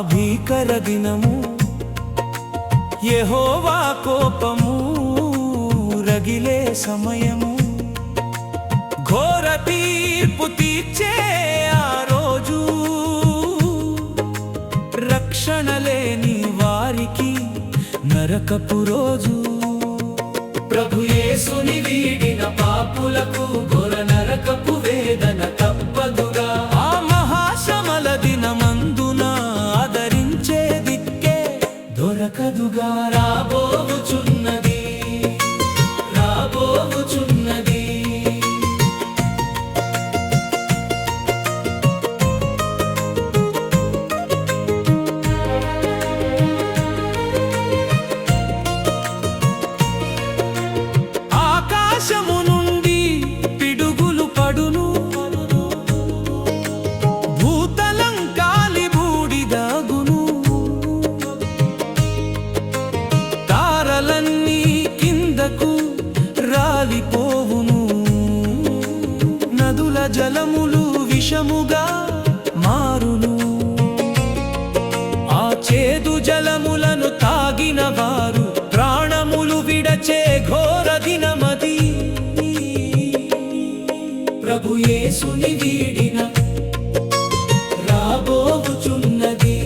భీకర దినము యెహోవా కోపము రగిలే సమయము ఘోర తీర్పు తీర్చే ఆ రోజు రక్షణ లేని వారికి నరకపు రోజు ప్రభు యేసుని వీడిన పాపులకు ఘోర నరకపు వేదన తప్పదుగా ఆ మహాశ్రమల దినమందున ఆదరించే దిక్కే దొరకదుగా రాబోచున్నది రాబోచున్నది ఆకాశము నుండి పిడుగులు పడును భూతలం కాలి బూడిదగును తారలన్నీ కిందకు రాలిపోవును నదుల జలములు విషముగా మారును ఆ చేదు జలములను తాగిన వారు ప్రాణములు విడచే ఘోర దినమది ప్రభు యేసుని వీడిన రాబోచున్నది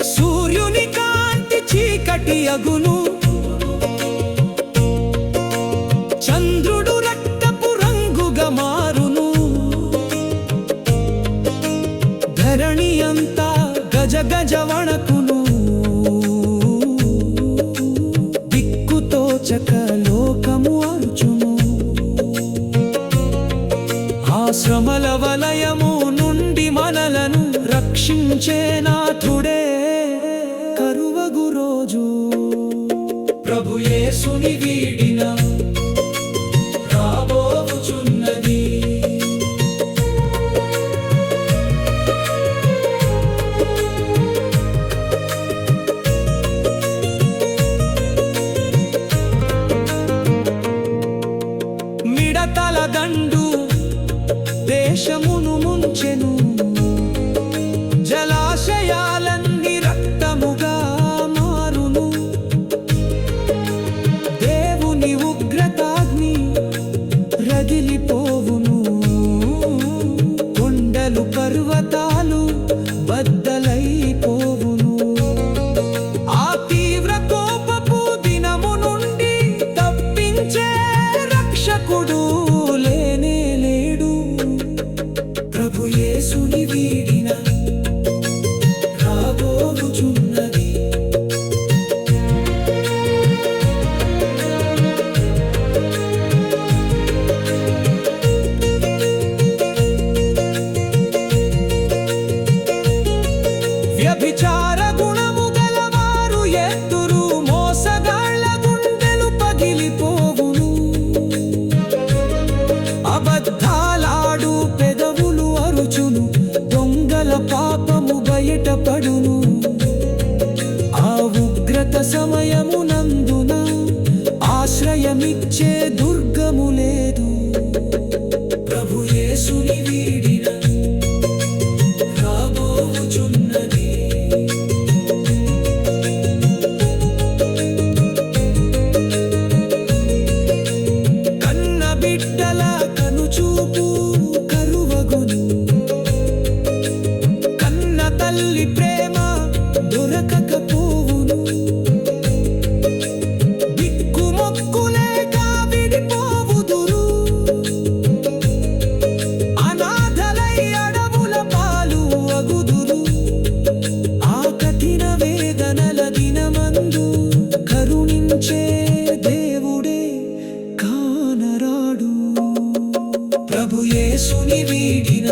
సూర్యుని కాంతి చీకటి అగును చంద్రుడు రక్తపు రంగుగా మారును ధరణి అంతా గజ గజ వణకును దిక్కుతోచక లోకము అరుచును ఆ శ్రమల వలయము నుండి మనలను రక్షించే నాథుడే కరువగు రోజు ప్రభు యేసుని వీడిన రాబోచున్నది మిడతల దండు దేశమును ముంచెను జలాశయాలన్నీ రక్తముగా మారును దేవుని ఉగ్రతాగ్ని రగిలిపోవును కొండలు పర్వతాలు బద్దలైపోవును ఆ తీవ్ర కోపపు దినము నుండి తప్పించే రక్షకుడు లేనే లేడు ప్రభు యేసుని వీడిన రాబోచున్నది వ్యభిచార గుణము గలవారు ఎత్తురు మోసగాళ్ళ గుండెలు పగిలిపోవును అబద్ధాలాడు పెదవులు అరుచును దొంగల పాపము బయటపడును ఆ ఉగ్రత సమయమునందున ఆశ్రయమిచ్చే దుర్గము లేదు ప్రభు యేసుని వీడిన రాబోచున్నది కన్న బిడ్డల కనుచూపు కరువగును కన్న తల్లి ప్రేమ దొరకకపోవును దిక్కుమొక్కులేక విడిపోవుదురు అనాథలై అడవుల పాలు అగుదురు ఆ కఠిన వేదనల దినమందు కరుణించే దేవుడే కానరాడు ప్రభు యేసుని వీడిన